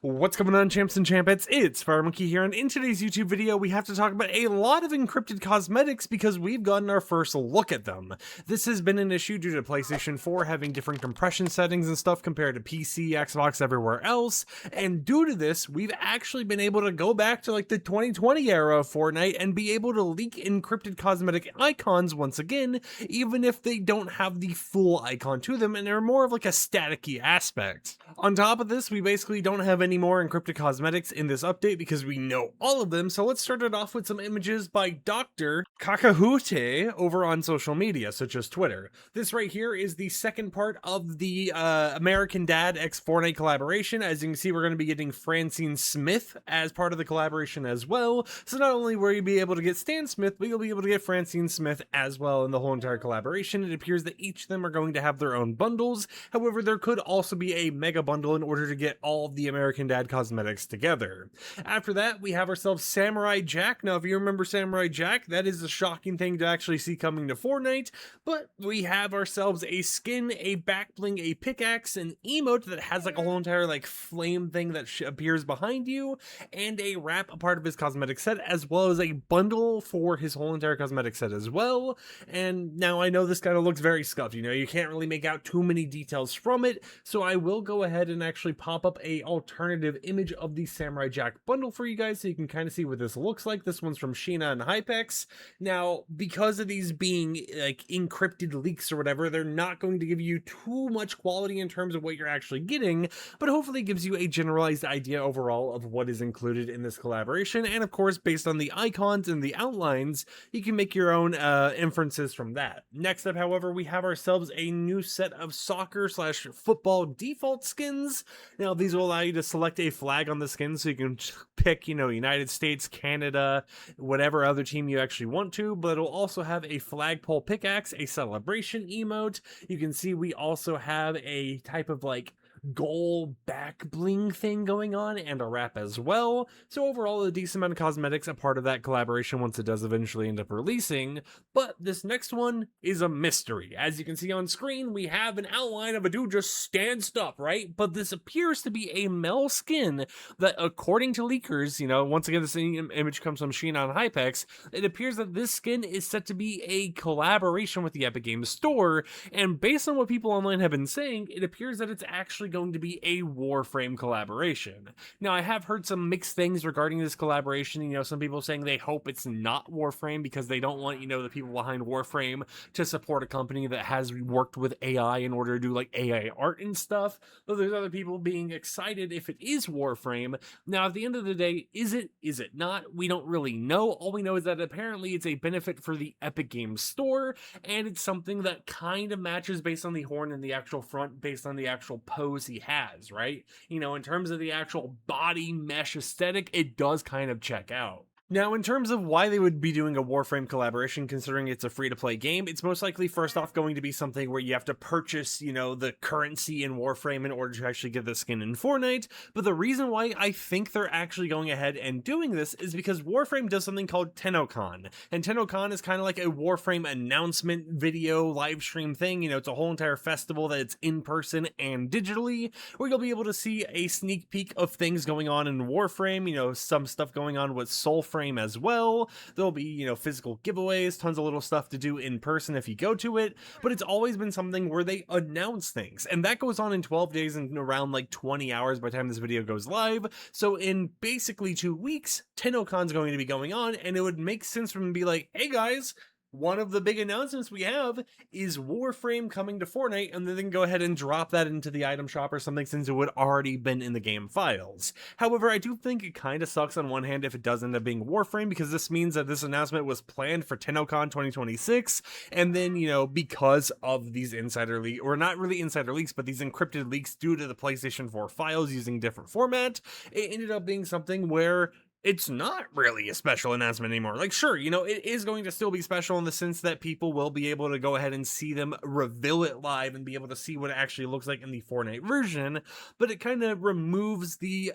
What's going on, champs and champettes? It's FireMonkey here, and in today's YouTube video, we have to talk about a lot of encrypted cosmetics because we've gotten our first look at them. This has been an issue due to PlayStation 4 having different compression settings and stuff compared to PC, Xbox, everywhere else, and due to this, we've actually been able to go back to like the 2020 era of Fortnite and be able to leak encrypted cosmetic icons once again, even if they don't have the full icon to them and they're more of like a staticky aspect. On top of this, we basically don't have any more encrypted cosmetics in this update because we know all of them, so let's start it off with some images by Dr. Kakahute over on social media, such as Twitter. This right here is the second part of the American Dad x Fortnite collaboration. As you can see, we're going to be getting Francine Smith as part of the collaboration as well, so not only will you be able to get Stan Smith, but you'll be able to get Francine Smith as well in the whole entire collaboration. It appears that each of them are going to have their own bundles, however, there could also be a mega bundle in order to get all of the American Dad cosmetics together. After that, we have ourselves Samurai Jack. Now, if you remember Samurai Jack, that is a shocking thing to actually see coming to Fortnite, but we have ourselves a skin, a back bling, a pickaxe, an emote that has like a whole entire like flame thing that appears behind you, and a wrap, a part of his cosmetic set, as well as a bundle for his whole entire cosmetic set as well. And now I know this kind of looks very scuffed, you can't really make out too many details from it, so I will go ahead and actually pop up a alternative image of the Samurai Jack bundle for you guys so you can kind of see what this looks like. This one's from Sheena and Hypex. Now, because of these being like encrypted leaks or whatever, they're not going to give you too much quality in terms of what you're actually getting, but hopefully it gives you a generalized idea overall of what is included in this collaboration. And of course, based on the icons and the outlines, you can make your own inferences from that. Next up, however, we have ourselves a new set of soccer/football default skins. Now, these will allow you to select a flag on the skin, so you can pick, United States, Canada, whatever other team you actually want to, but it'll also have a flagpole pickaxe, a celebration emote. You can see we also have a type of like goal back bling thing going on and a wrap as well. So overall, a decent amount of cosmetics, a part of that collaboration once it does eventually end up releasing. But this next one is a mystery. As you can see on screen, we have an outline of a dude just stanced up, right? But this appears to be a male skin that, according to leakers, once again, this image comes from Sheena on Hypex, it appears that this skin is set to be a collaboration with the Epic Games Store, and based on what people online have been saying, it appears that it's actually going to be a Warframe collaboration. Now, I have heard some mixed things regarding this collaboration. Some people saying they hope it's not Warframe because they don't want, the people behind Warframe to support a company that has worked with AI in order to do like AI art and stuff. But there's other people being excited if it is Warframe. Now, at the end of the day, is it not? We don't really know. All we know is that apparently it's a benefit for the Epic Games Store, and it's something that kind of matches based on the horn and the actual front, based on the actual pose he has, right? In terms of the actual body mesh aesthetic, it does kind of check out. Now, in terms of why they would be doing a Warframe collaboration, considering it's a free-to-play game, it's most likely first off going to be something where you have to purchase, the currency in Warframe in order to actually get the skin in Fortnite. But the reason why I think they're actually going ahead and doing this is because Warframe does something called TennoCon. And TennoCon is kind of like a Warframe announcement video live stream thing. It's a whole entire festival that it's in person and digitally, where you'll be able to see a sneak peek of things going on in Warframe, some stuff going on with Soulframe as well. There'll be, physical giveaways, tons of little stuff to do in person if you go to it, but it's always been something where they announce things, and that goes on in 12 days and around like 20 hours by the time this video goes live. So in basically 2 weeks, TennoCon's going to be going on, and it would make sense for them to be like, hey guys, one of the big announcements we have is Warframe coming to Fortnite, and then they can go ahead and drop that into the item shop or something since it would already been in the game files. However, I do think it kind of sucks on one hand if it does end up being Warframe, because this means that this announcement was planned for TennoCon 2026, and then, because of these insider leaks, or not really insider leaks, but these encrypted leaks due to the PlayStation 4 files using different format, it ended up being something where it's not really a special announcement anymore. Like, sure, it is going to still be special in the sense that people will be able to go ahead and see them reveal it live and be able to see what it actually looks like in the Fortnite version, but it kind of removes the,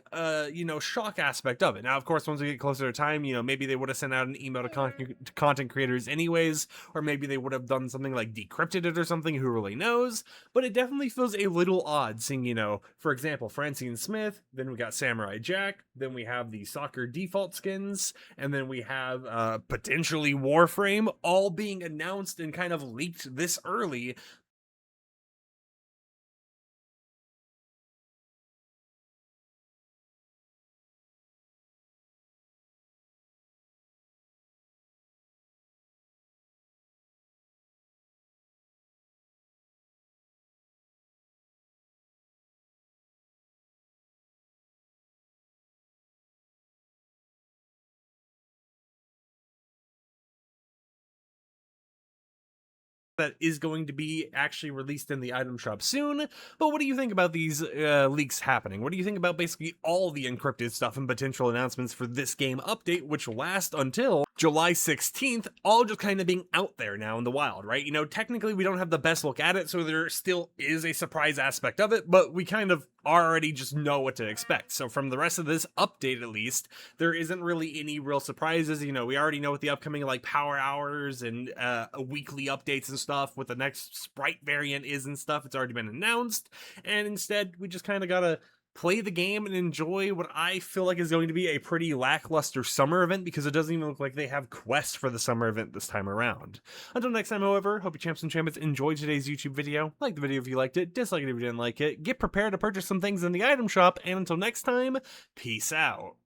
shock aspect of it. Now, of course, once we get closer to time, maybe they would have sent out an email to content creators anyways, or maybe they would have done something like decrypted it or something, who really knows, but it definitely feels a little odd seeing, for example, Francine Smith, then we got Samurai Jack, then we have the soccer default skins, and then we have potentially Warframe, all being announced and kind of leaked this early. That is going to be actually released in the item shop soon. But what do you think about these leaks happening? What do you think about basically all the encrypted stuff and potential announcements for this game update, which will last until July 16th, all just kind of being out there now in the wild, right? Technically we don't have the best look at it, so there still is a surprise aspect of it, but we kind of already just know what to expect. So from the rest of this update, at least, there isn't really any real surprises. We already know what the upcoming like power hours and weekly updates and stuff, what the next sprite variant is and stuff. It's already been announced, and instead we just kind of gotta play the game and enjoy what I feel like is going to be a pretty lackluster summer event, because it doesn't even look like they have quests for the summer event this time around. Until next time, however, hope you champs and champions enjoyed today's YouTube video. Like the video if you liked it, dislike it if you didn't like it, get prepared to purchase some things in the item shop, and until next time, peace out.